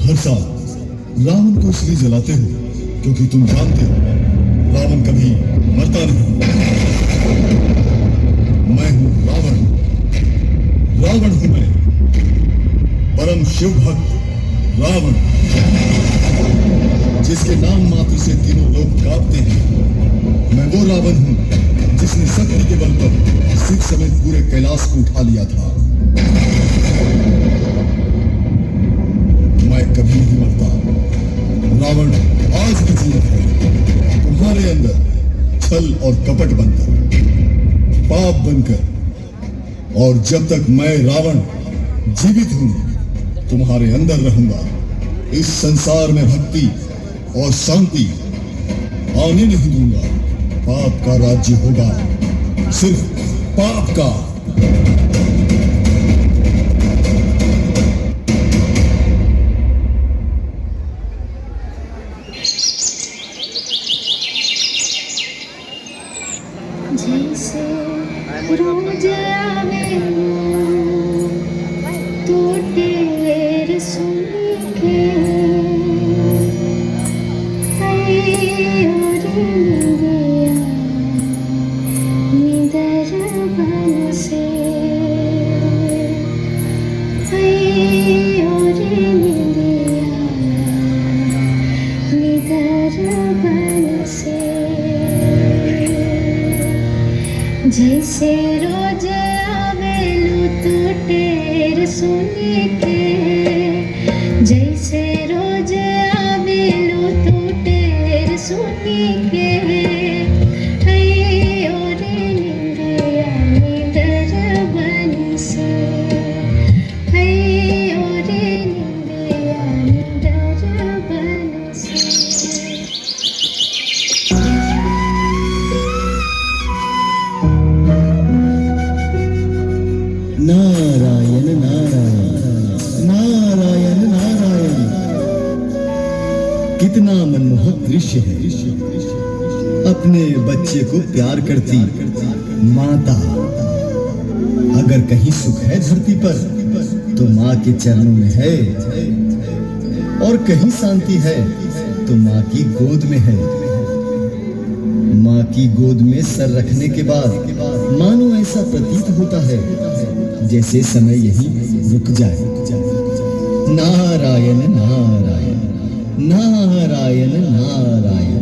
हर साल रावण को इसलिए जलाते हो क्योंकि तुम जानते हो रावण कभी मरता नहीं। मैं हूं रावण, रावण हूं मैं, परम शिव भक्त रावण, जिसके नाम मात्र से तीनों लोग कांपते हैं। मैं वो रावण हूं जिसने शक्ति के बल पर शिव समेत पूरे कैलाश को उठा लिया था। मैं कभी नहीं मरता। रावण आज भी जीवित है, तुम्हारे अंदर छल और कपट बनकर, पाप बनकर। और जब तक मैं रावण जीवित हूं तुम्हारे अंदर रहूंगा। इस संसार में भक्ति और शांति आने नहीं दूंगा। पाप का राज्य होगा, सिर्फ पाप का। जैसे रोज आवे तो तेरे सुन के निदर बन से निदर बन से जैसे रोज आवेलू तो टेर सुन के, जैसे रोज आवेलू तो टेर सुन के निदर बन से निदर बन से। नारायण नारायण नारायण नारायण। कितना मनमोहक दृश्य है। अपने बच्चे को प्यार करती माता। अगर कहीं सुख है धरती पर तो माँ के चरणों में है, और कहीं शांति है तो माँ की गोद में है। माँ की गोद में सर रखने के बाद मानो ऐसा प्रतीत होता है जैसे समय यहीं रुक जाए। नारायण नारायण नारायण नारायण।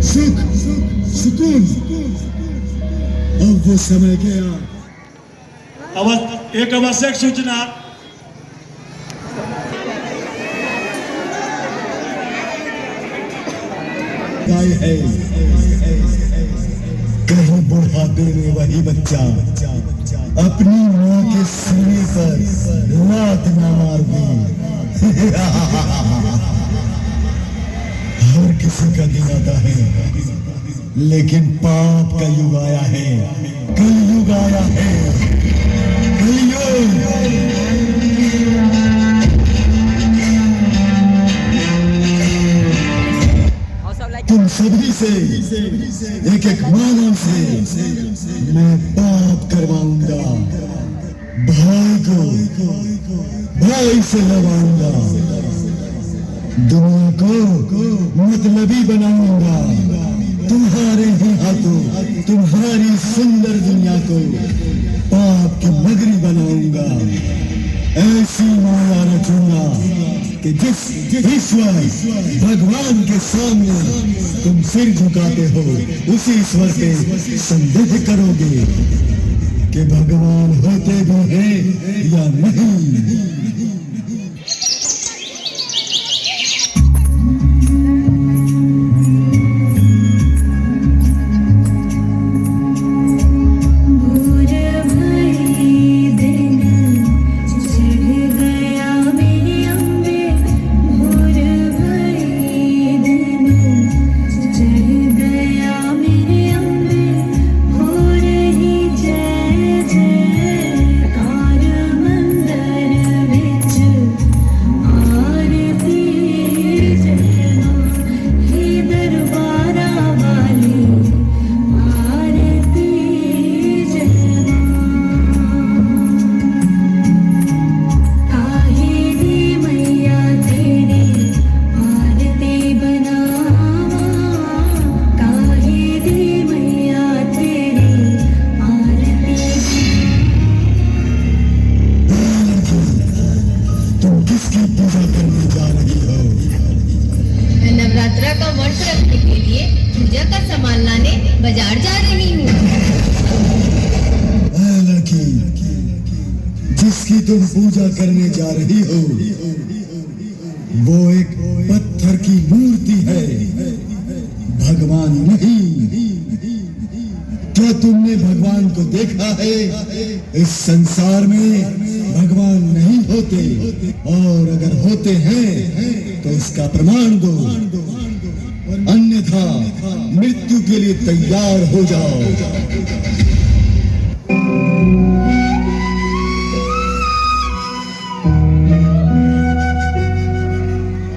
सुख सुकून, अब वो समय गया। एक आवश्यक सूचना। है कहीं बुढ़ापे में वही बच्चा अपनी माँ के सीने पर लात ना मार दे। हर किसी का दिन आता है, लेकिन पाप का युग आया है, कलयुग आया है, कलयुग। तुम सभी से एक एक मानव से मैं पाप करवाऊंगा। भाई को भाई से लड़ाऊंगा, दुनिया को मतलबी बनाऊंगा। तुम्हारे ही हाथों तुम्हारी सुंदर दुनिया को पाप की नगरी बनाऊंगा। ऐसी माया रचूंगा कि जिस ईश्वर भगवान के सामने तुम सिर झुकाते हो उसी ईश्वर पे संदेह करोगे कि भगवान होते भी हैं या नहीं। नवरात्रा का व्रत रखने के लिए पूजा का सामान लाने बाजार जा रही हूँ। लड़की, जिसकी तुम पूजा करने जा रही हो वो एक पत्थर की मूर्ति है, भगवान नहीं। क्या तुमने भगवान को देखा है? इस संसार में भगवान नहीं होते, और अगर होते हैं तो उसका प्रमाण दो, अन्यथा मृत्यु के लिए तैयार हो जाओ।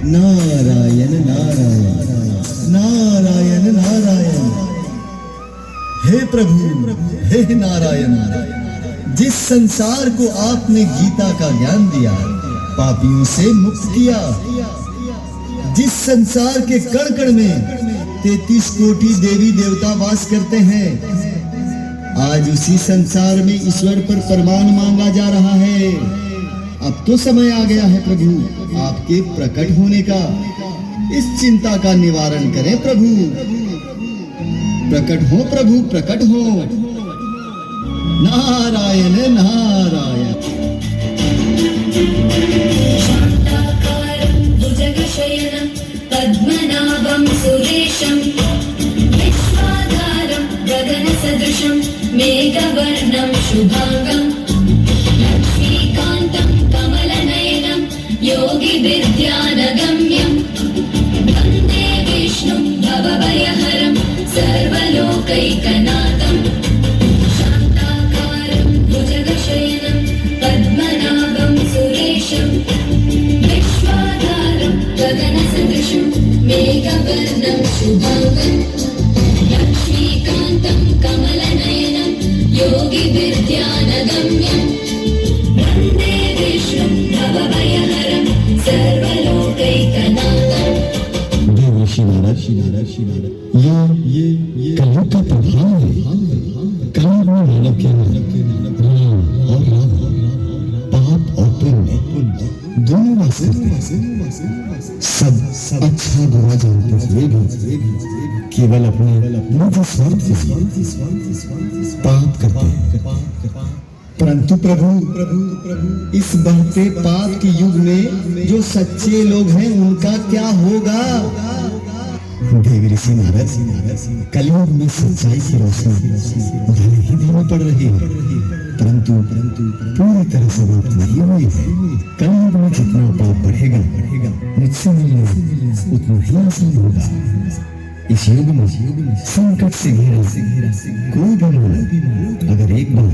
नारायण नारायण नारायण नारायण। हे प्रभु, हे नारायण, जिस संसार को आपने गीता का ज्ञान दिया, पापियों से मुक्त किया, जिस संसार के कण कण में 33 कोटि देवी देवता वास करते हैं, आज उसी संसार में ईश्वर पर प्रमाण मांगा जा रहा है। अब तो समय आ गया है प्रभु आपके प्रकट होने का। इस चिंता का निवारण करें प्रभु। प्रकट हो प्रभु, प्रकट हो। नारायण नारायण। शान्ताकारं भुजगशयनं पद्मनाभं सुरेशं विश्वाधारं गगनसदृशं मेघवर्णं शुभांगं लक्ष्मीकान्तं कमलनयनं योगिविद्यानगम्यं वन्दे विष्णुं भवभयहरं सर्वलोकैकनाथं। शान्ताकारं भुजगशयनं पद्मनाभं सुरेशं विश्वाधारं गगनसदृशं मेघवर्णं शुभांगं लक्ष्मीकान्तं कमलनयनं योगिविद्यानगम्यं वन्दे विष्णुं भवभयहरं सर्वलोकैकनाथं। ये कलयुग का प्रभाव है। कलयुग में मानव क्या है? राम और रावण, पाप और पुण्य दोनों वास करते हैं। सब अच्छा बुरा जानते हुए भी केवल अपने निजी स्वार्थ के लिए पाप करते हैं। परंतु प्रभु, इस बढ़ते पाप के युग में जो सच्चे लोग हैं उनका क्या होगा? देव ऋषि नारद, कलयुग में सच्चाई की रोशनी भले ही धीमी पड़ रही है, परंतु पूरी तरह से समाप्त नहीं हुई है। कलयुग में जितना पाप बढ़ेगा, मुझसे मिलना उतना ही आसान होगा। इस युग में संकट से घिरा कोई भी मानव अगर एक बार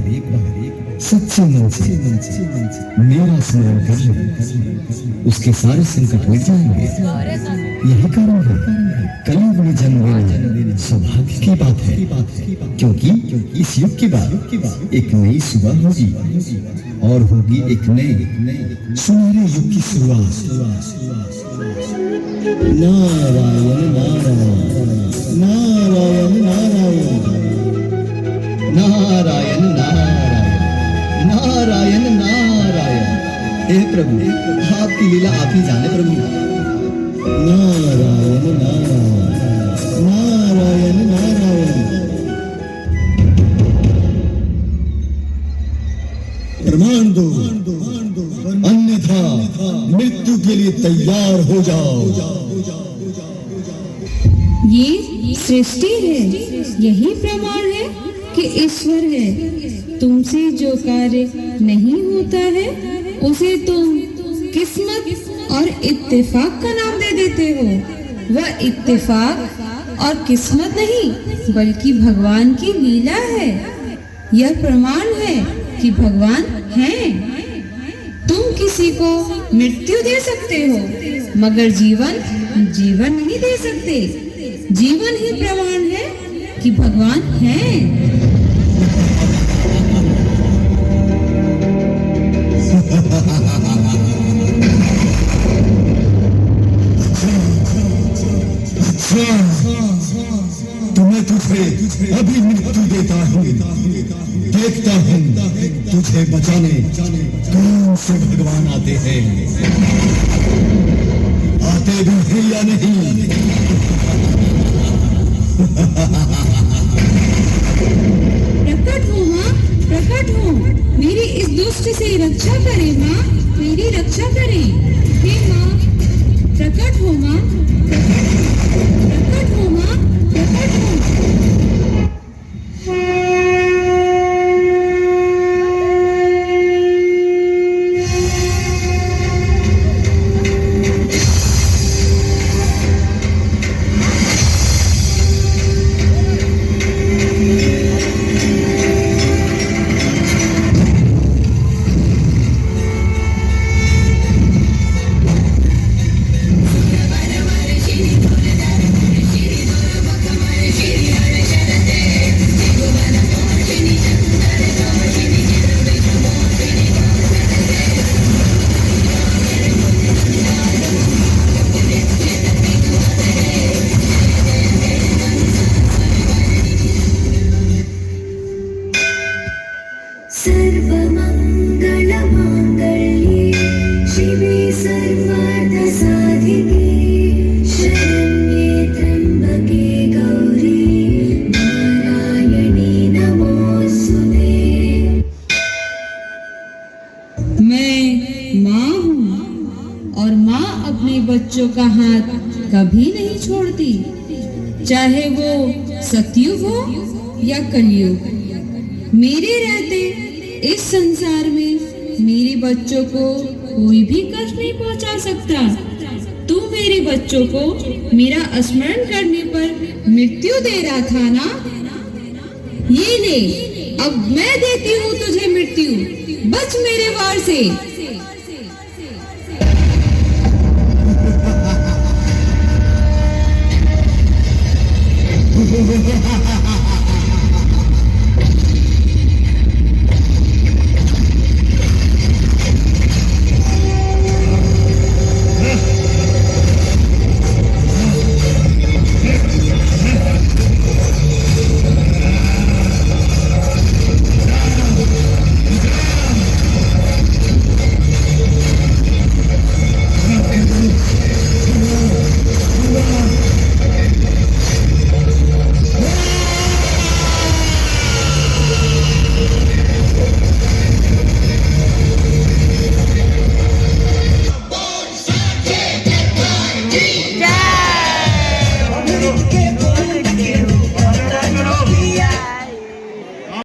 सच्चे मन से मेरा स्मरण कर ले, उसके सारे संकट मिट जाएंगे। यही कारण है कलयुग में जन्म लेना सौभाग्य की बात है, क्योंकि इस युग के बाद एक नई सुबह होगी और होगी एक नए सुनहरे युग की शुरुआत। नारायण नारायण नारायण नारायण नारायण नारायण नारायण नारायण। हे प्रभु, आपकी लीला आप ही जाने प्रभु। नारायण नारायण नारायण नारायण। प्रमाण दो, अन्यथा मृत्यु के लिए तैयार हो जाओ। ये सृष्टि है, यही प्रमाण है कि ईश्वर है। तुमसे जो कार्य नहीं होता है उसे तुम किस्मत और इत्तेफाक का नाम दे देते हो। वह इत्तेफाक और किस्मत नहीं बल्कि भगवान की लीला है। यह प्रमाण है कि भगवान हैं। तुम किसी को मृत्यु दे सकते हो मगर जीवन नहीं दे सकते। जीवन ही प्रमाण है कि भगवान हैं। तुम्हें तुझे अभी मृत्यु देता हूँ। देखता हूँ तुझे बचाने कौन से भगवान आते हैं, आते भी हैं या नहीं। प्रकट हो माँ, प्रकट हो। मेरी इस दुष्ट से रक्षा करे माँ, मेरी रक्षा करे। हे माँ, प्रकट हो माँ, प्रकट हो माँ, प्रकट हो। बच्चों का हाथ कभी नहीं छोड़ती, चाहे वो सतयुग हो या कलयुग। मेरे रहते इस संसार में मेरे बच्चों को कोई भी कष्ट नहीं पहुंचा सकता। तू मेरे बच्चों को मेरा स्मरण करने पर मृत्यु दे रहा था ना, ये ले अब मैं देती हूँ तुझे मृत्यु। बच मेरे वार से। के